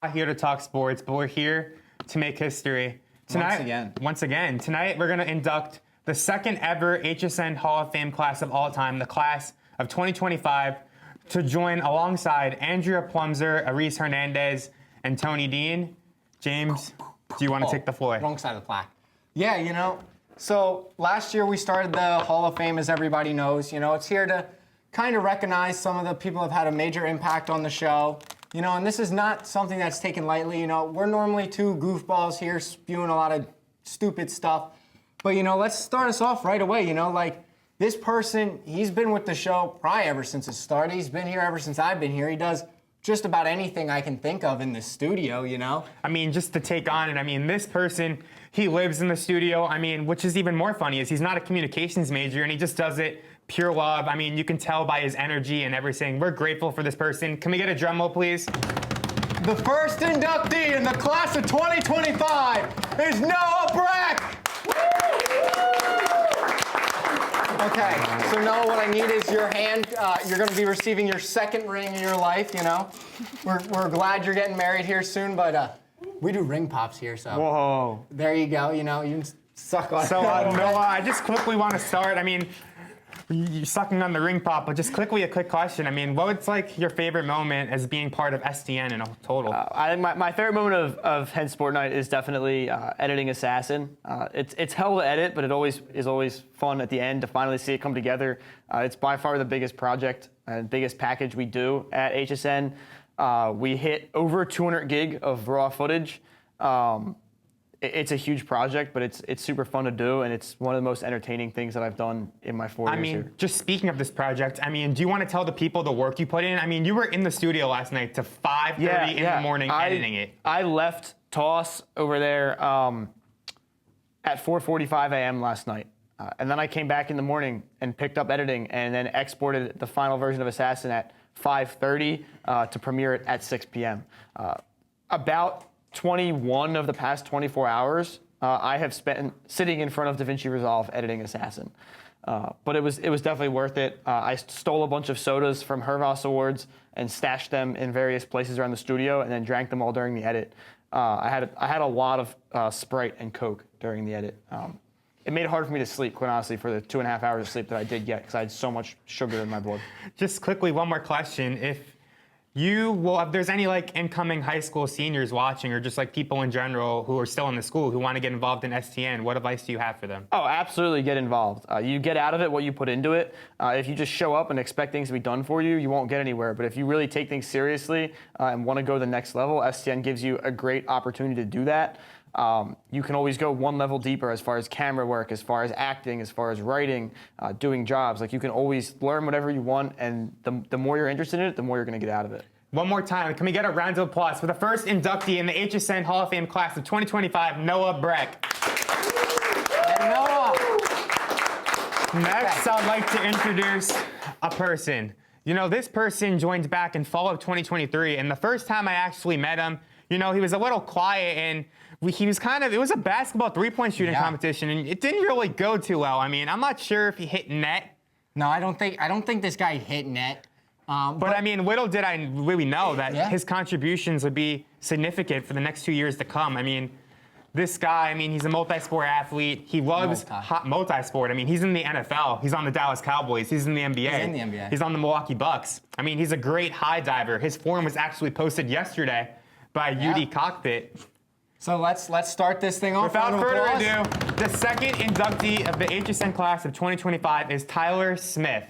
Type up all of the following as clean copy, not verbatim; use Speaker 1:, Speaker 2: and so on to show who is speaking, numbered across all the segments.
Speaker 1: Not here to talk sports, but we're here to make history. Tonight, once again, tonight we're going to induct the second ever HSN Hall of Fame class of all time, the class of 2025, to join alongside Andrea Plumser, Aris Hernandez, and Tony Dean. James, do you want to take the floor?
Speaker 2: Wrong side of the plaque. Yeah, so last year we started the Hall of Fame, as everybody knows. It's here to kind of recognize some of the people who have had a major impact on the show. And this is not something that's taken lightly. We're normally two goofballs here spewing a lot of stupid stuff. But, let's start us off right away. Like this person, he's been with the show probably ever since it started. He's been here ever since I've been here. He does just about anything I can think of in the studio,
Speaker 1: I mean, just to take on it, this person, he lives in the studio. Which is even more funny is he's not a communications major and he just does it pure love. You can tell by his energy and everything. We're grateful for this person. Can we get a drum roll, please?
Speaker 2: The first inductee in the class of 2025 is Noah Breck! Okay, so Noah, what I need is your hand. You're going to be receiving your second ring in your life, We're glad you're getting married here soon, but we do ring pops here, so.
Speaker 1: Whoa.
Speaker 2: There you go, you can suck on it.
Speaker 1: So, Noah, I just quickly want to start. You're sucking on the ring pop, but just quickly a quick question. What's like your favorite moment as being part of SDN in a total?
Speaker 3: I think my favorite moment of Hen Sport Night is definitely editing Assassin. It's hell to edit, but it is always fun at the end to finally see it come together. It's by far the biggest project and biggest package we do at HSN. We hit over 200 gig of raw footage. It's a huge project, but it's super fun to do, and it's one of the most entertaining things that I've done in my 4 years here.
Speaker 1: Just speaking of this project, do you want to tell the people the work you put in? You were in the studio last night to 5:30 in the morning editing it.
Speaker 3: I left TOS over there at 4:45 a.m. last night, and then I came back in the morning and picked up editing, and then exported the final version of Assassin at 5:30 to premiere it at 6 p.m. About 21 of the past 24 hours I have spent sitting in front of DaVinci Resolve editing Assassin. But it was definitely worth it. I stole a bunch of sodas from Hervas Awards and stashed them in various places around the studio and then drank them all during the edit. I had a lot of Sprite and Coke during the edit. It made it hard for me to sleep, quite honestly, for the 2.5 hours of sleep that I did get because I had so much sugar in my blood.
Speaker 1: Just quickly, one more question. If there's any incoming high school seniors watching or just people in general who are still in the school who want to get involved in STN, what advice do you have for them?
Speaker 3: Oh, absolutely get involved. You get out of it what you put into it. If you just show up and expect things to be done for you, you won't get anywhere. But if you really take things seriously and want to go to the next level, STN gives you a great opportunity to do that. You can always go one level deeper as far as camera work, as far as acting, as far as writing, doing jobs. You can always learn whatever you want, and the more you're interested in it, the more you're going to get out of it.
Speaker 1: One more time, can we get a round of applause for the first inductee in the HSN Hall of Fame class of 2025, Noah Breck.
Speaker 2: And Noah.
Speaker 1: Next, I'd like to introduce a person. This person joined back in fall of 2023, and the first time I actually met him, he was a little quiet, and he was it was a basketball three-point shooting competition, and it didn't really go too well. I'm not sure if he hit net.
Speaker 2: No, I don't think this guy hit net.
Speaker 1: But little did I really know that his contributions would be significant for the next 2 years to come. This guy, he's a multi-sport athlete. He loves multi-sport. He's in the NFL. He's on the Dallas Cowboys. He's in the NBA.
Speaker 2: He's in the NBA.
Speaker 1: He's on the Milwaukee Bucks. He's a great high diver. His form was actually posted yesterday by UD Cockpit.
Speaker 2: So let's start this thing off.
Speaker 1: Without further ado, the second inductee of the HSN class of 2025 is Tyler Smith.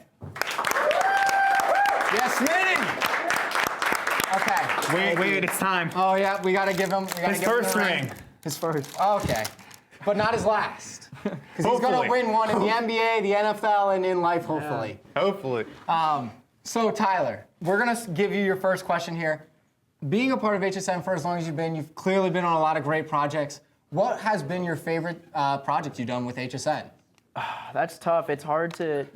Speaker 2: Yes, Mendy! Okay.
Speaker 1: Wait, it's time.
Speaker 2: Oh, yeah, we got to give him
Speaker 1: his first ring.
Speaker 2: His first. Okay. But not his last. Because he's going to win one in the NBA, the NFL, and in life, hopefully.
Speaker 1: Yeah. Hopefully.
Speaker 2: So, Tyler, we're going to give you your first question here. Being a part of HSN for as long as you've clearly been on a lot of great projects. What has been your favorite project you've done with HSN?
Speaker 4: That's tough. It's hard to,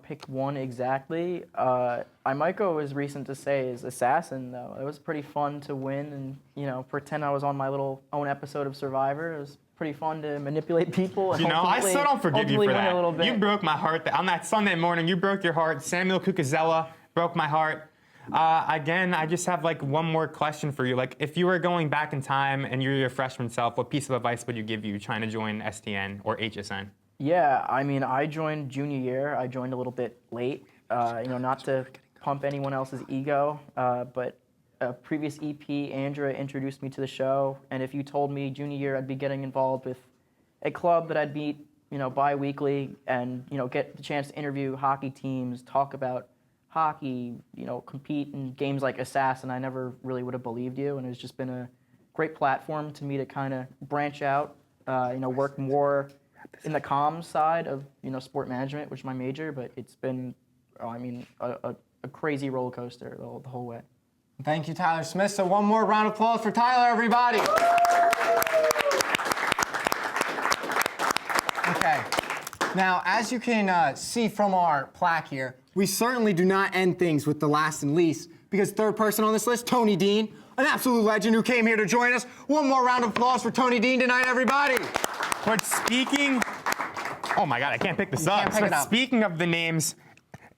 Speaker 4: pick one exactly. I might go as recent to say is Assassin, though. It was pretty fun to win and, pretend I was on my little own episode of Survivor. It was pretty fun to manipulate people. And
Speaker 1: I still don't forgive you for that.
Speaker 4: A little bit.
Speaker 1: You broke my heart. On that Sunday morning, you broke your heart. Samuel Cucuzella broke my heart. Again, I just have like one more question for you. Like, if you were going back in time and you're your freshman self, what piece of advice would you give you trying to join STN or HSN?
Speaker 4: Yeah, I mean, I joined junior year. I joined a little bit late. Not to pump anyone else's ego, but a previous EP, Andrea, introduced me to the show. And if you told me junior year I'd be getting involved with a club that I'd meet, bi-weekly and, get the chance to interview hockey teams, talk about hockey, compete in games like Assassin, I never really would have believed you. And it's just been a great platform to me to kind of branch out, work more in the comms side of, sport management, which is my major, but it's been, a crazy roller coaster the whole way.
Speaker 2: Thank you, Tyler Smith. So one more round of applause for Tyler, everybody. Okay. Now, as you can see from our plaque here, we certainly do not end things with the last and least, because third person on this list, Tony Dean, an absolute legend who came here to join us. One more round of applause for Tony Dean tonight, everybody.
Speaker 1: But speaking, oh my God, I can't pick this up.
Speaker 2: can't pick it up.
Speaker 1: Speaking of the names,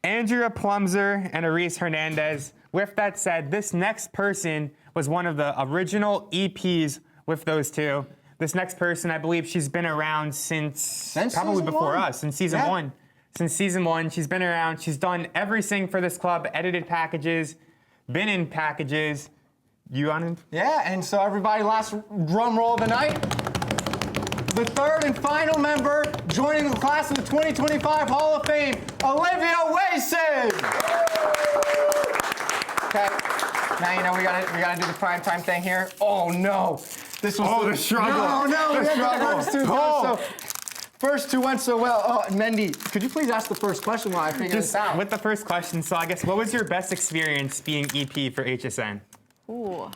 Speaker 1: Andrea Plumser and Aris Hernandez. With that said, this next person was one of the original EPs with those two. This next person, I believe she's been around since probably before us, since season one. Since season one, she's been around. She's done everything for this club, edited packages, been in packages. You on it?
Speaker 2: Yeah, and so everybody, last drum roll of the night. The third and final member joining the class of the 2025 Hall of Fame, Olivia Wason. Okay. Now we gotta do the primetime thing here. Oh no, this was
Speaker 1: the struggle.
Speaker 2: No,
Speaker 1: The struggle.
Speaker 2: First two went so well. Oh, Mendy, could you please ask the first question while I figure this out?
Speaker 1: With the first question, so I guess what was your best experience being EP for HSN?
Speaker 5: Ooh,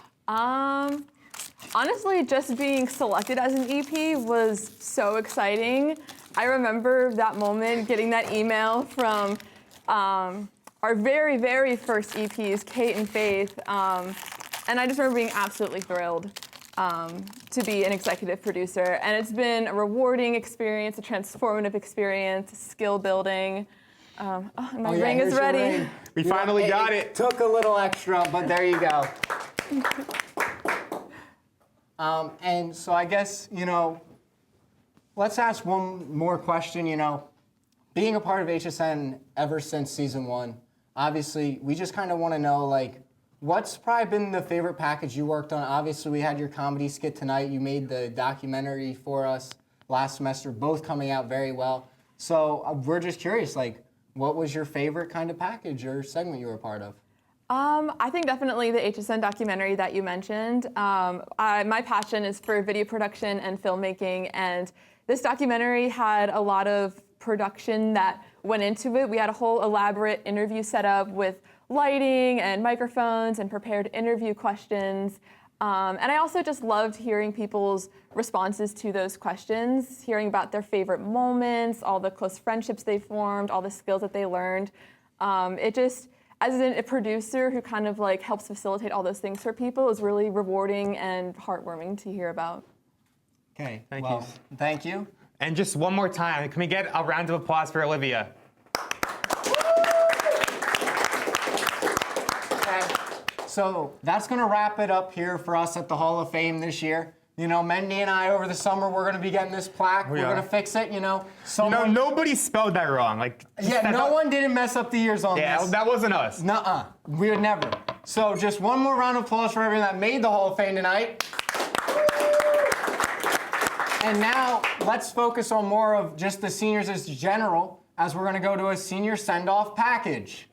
Speaker 5: honestly, just being selected as an EP was so exciting. I remember that moment, getting that email from our very, very first EPs, Kate and Faith, and I just remember being absolutely thrilled to be an executive producer. And it's been a rewarding experience, a transformative experience, skill building. My ring is ready.
Speaker 2: Ring.
Speaker 1: We finally got it.
Speaker 2: Took a little extra, but there you go. And so I guess, let's ask one more question, Being a part of HSN ever since season one, obviously, we just kind of want to know, what's probably been the favorite package you worked on? Obviously, we had your comedy skit tonight. You made the documentary for us last semester, both coming out very well. So we're just curious, what was your favorite kind of package or segment you were a part of?
Speaker 5: I think definitely the HSN documentary that you mentioned. My passion is for video production and filmmaking, and this documentary had a lot of production that went into it. We had a whole elaborate interview set up with lighting and microphones and prepared interview questions. And I also just loved hearing people's responses to those questions, hearing about their favorite moments, all the close friendships they formed, all the skills that they learned. It just, as a producer who kind of helps facilitate all those things for people, is really rewarding and heartwarming to hear about.
Speaker 2: Okay,
Speaker 1: Thank you.
Speaker 2: you.
Speaker 1: And just one more time, can we get a round of applause for Olivia?
Speaker 2: Okay. So that's going to wrap it up here for us at the Hall of Fame this year. Mendy and I, over the summer, we're going to be getting this plaque. We're going to fix it,
Speaker 1: Nobody spelled that wrong.
Speaker 2: No one didn't mess up the years on this.
Speaker 1: Yeah, that wasn't us.
Speaker 2: Nuh-uh. We would never. So just one more round of applause for everyone that made the Hall of Fame tonight. And now let's focus on more of just the seniors as general, as we're going to go to a senior send-off package.